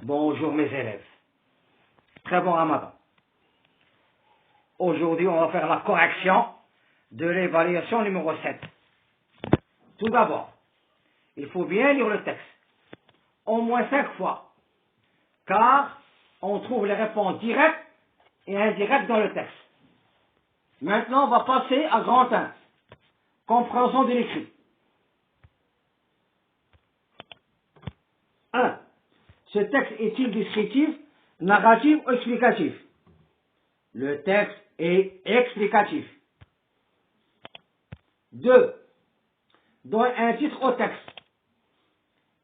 Bonjour mes élèves. Très bon ramadan. Aujourd'hui, on va faire la correction de l'évaluation numéro 7. Tout d'abord, il faut bien lire le texte, au moins 5 fois, car on trouve les réponses directes et indirectes dans le texte. Maintenant, on va passer à grand 1, compréhension de l'écrit. 1. Ce texte est-il descriptif, narratif ou explicatif? Le texte est explicatif. 2. Donne un titre au texte.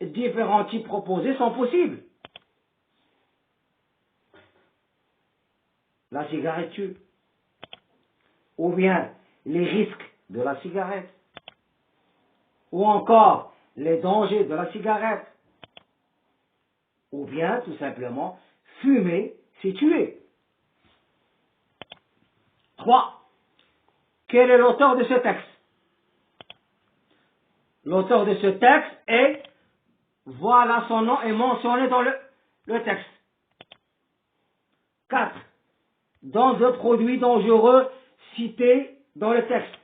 Différents types proposés sont possibles. La cigarette tue. Ou bien les risques de la cigarette. Ou encore les dangers de la cigarette. Ou bien tout simplement fumer, c'est tuer. 3. Quel est l'auteur de ce texte? L'auteur de ce texte est, voilà son nom est mentionné dans le texte. 4. Dans deux produits dangereux cités dans le texte.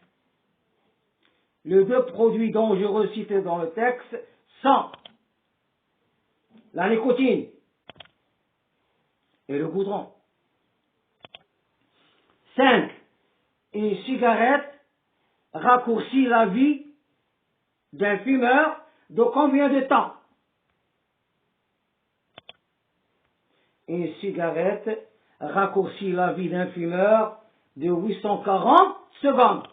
Les deux produits dangereux cités dans le texte sont la nicotine et le goudron. 5. Une cigarette raccourcit la vie d'un fumeur de combien de temps? Une cigarette raccourcit la vie d'un fumeur de 840 secondes.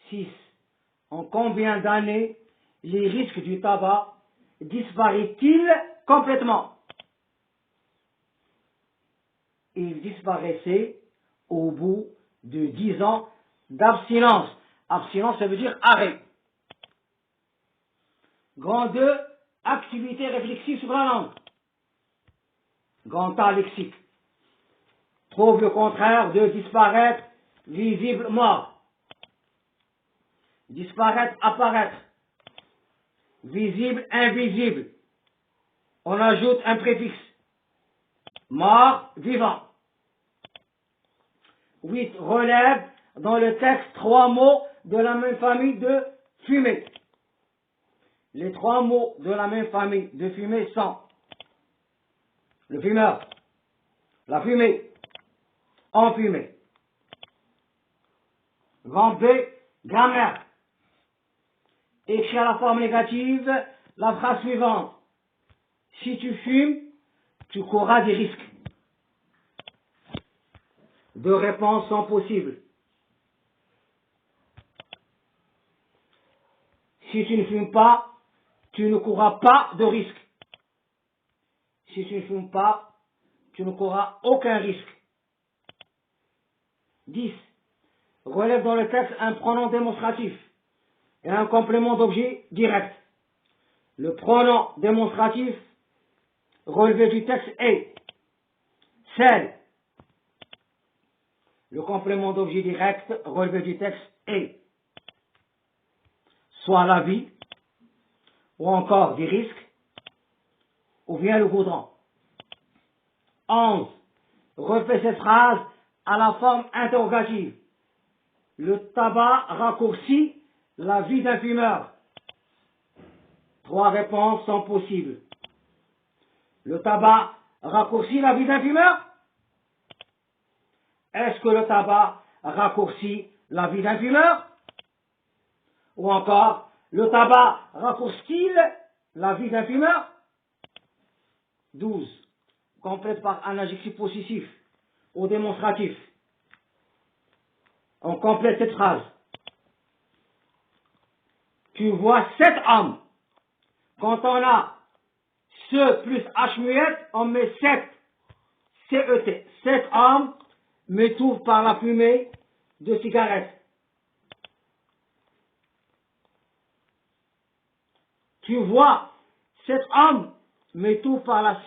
6. En combien d'années les risques du tabac disparaissent-ils complètement? Ils disparaissaient au bout de 10 ans d'abstinence. Abstinence, ça veut dire arrêt. Grand 2, activité réflexive sur la langue. Grand A, lexique. Trouve le contraire de disparaître, visible, mort. Disparaître, apparaître. Visible, invisible. On ajoute un préfixe. Mort, vivant. 8. Relève dans le texte 3 mots de la même famille de fumée. Les 3 mots de la même famille de fumée sont le fumeur, la fumée, enfumée. Grand B, grammaire. Écris à la forme négative la phrase suivante. Si tu fumes, tu courras des risques. 2 réponses sont possibles. Si tu ne fumes pas, tu ne courras pas de risque. Si tu ne fumes pas, tu ne courras aucun risque. 10. Relève dans le texte un pronom démonstratif et un complément d'objet direct. Le pronom démonstratif relevé du texte est celle. Le complément d'objet direct relevé du texte est soit la vie, ou encore des risques, ou bien le goudron. 11. Refais cette phrase à la forme interrogative. Le tabac raccourcit la vie d'un fumeur. 3 réponses sont possibles. Le tabac raccourcit la vie d'un fumeur? Est-ce que le tabac raccourcit la vie d'un fumeur? Ou encore, le tabac raccourcit-il la vie d'un fumeur? 12. Complète par un adjectif possessif ou démonstratif. On complète cette phrase. Tu vois 7 hommes. Quand on a ce plus H muette, on met 7. CET. 7 hommes m'étouffent par la fumée de cigarette. Tu vois 7 hommes m'étouffent par la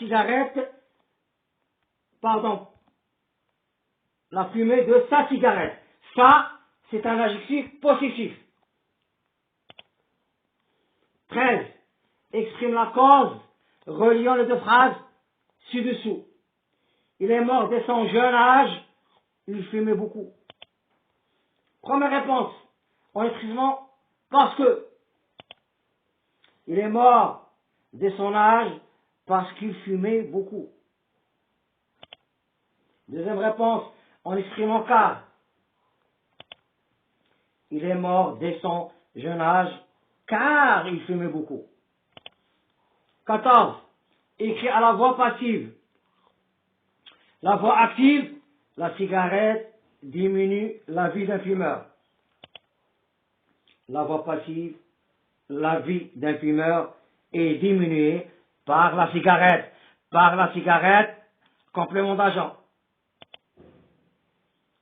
la fumée de sa cigarette. Ça, c'est un adjectif possessif. 13. Exprime la cause reliant les deux phrases ci-dessous. Il est mort dès son jeune âge, il fumait beaucoup. Première réponse, en écrivant parce que. Il est mort dès son âge parce qu'il fumait beaucoup. Deuxième réponse, en exprimant car. Il est mort dès son jeune âge car il fumait beaucoup. 14. Écrit à la voix passive. La voix active, la cigarette diminue la vie d'un fumeur. La voix passive, la vie d'un fumeur est diminuée par la cigarette. Par la cigarette, complément d'agent.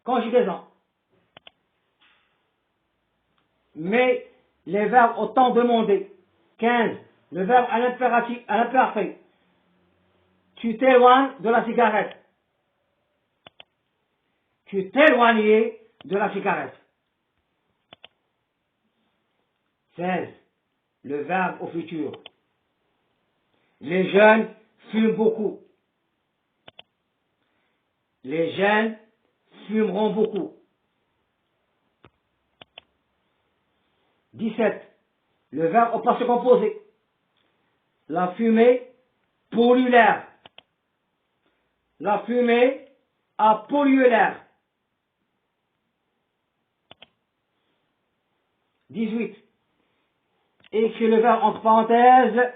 Conjugaison. Mais les verbes au temps demandé. 15. Le verbe à l'imparfait. Tu t'éloignes de la cigarette. Tu t'éloignais de la cigarette. 16. Le verbe au futur. Les jeunes fument beaucoup. Les jeunes fumeront beaucoup. 17. Le verbe au passé composé. La fumée pollue l'air. La fumée a pollué l'air. 18. Écrit le verbe entre parenthèses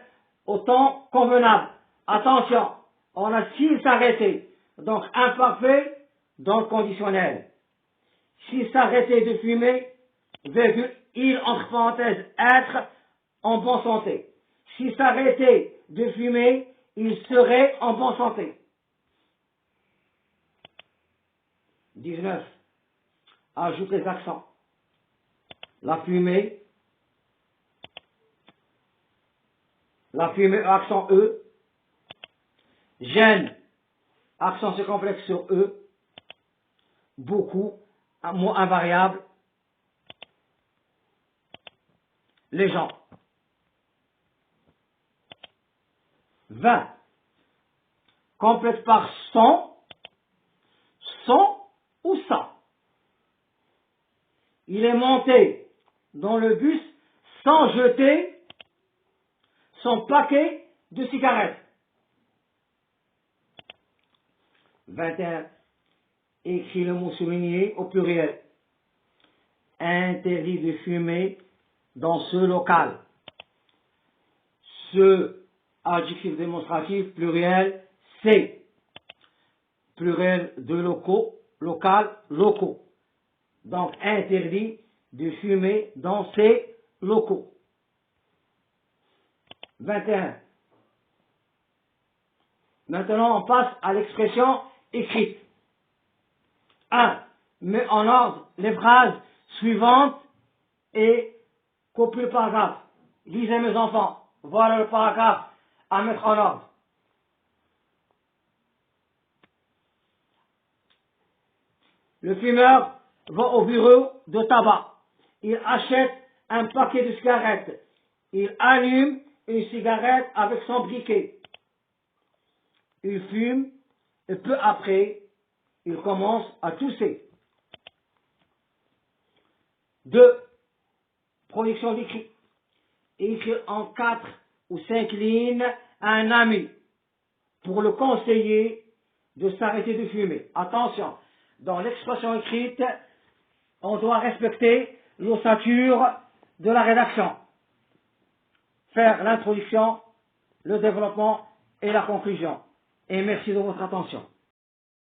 au temps convenable. Attention, on a s'il s'arrêter, donc imparfait, donc conditionnel. S'il s'arrêter de fumer, virgule, il entre parenthèses être en bonne santé. S'il s'arrêtait de fumer, il serait en bonne santé. 19. Ajoute les accents. La fumée, accent E. Gêne, accent circonflexe sur E. Beaucoup, un mot invariable. Les gens. 20. Complète par son ou ça. Il est monté dans le bus sans jeter son paquet de cigarettes. 21. Écrit le mot souligné au pluriel. Interdit de fumer dans ce local. Ce adjectif démonstratif pluriel, c'est pluriel de locaux, local, locaux. Donc interdit de fumer dans ces locaux. 21. Maintenant, on passe à l'expression écrite. 1. Mets en ordre les phrases suivantes et copie le paragraphe. Lisez mes enfants. Voilà le paragraphe à mettre en ordre. Le fumeur va au bureau de tabac. Il achète un paquet de cigarettes. Il allume une cigarette avec son briquet. Il fume et peu après, il commence à tousser. 2. Production d'écrit. Écrire en 4 ou 5 lignes à un ami pour le conseiller de s'arrêter de fumer. Attention, dans l'expression écrite, on doit respecter l'ossature de la rédaction. Faire l'introduction, le développement et la conclusion. Et merci de votre attention.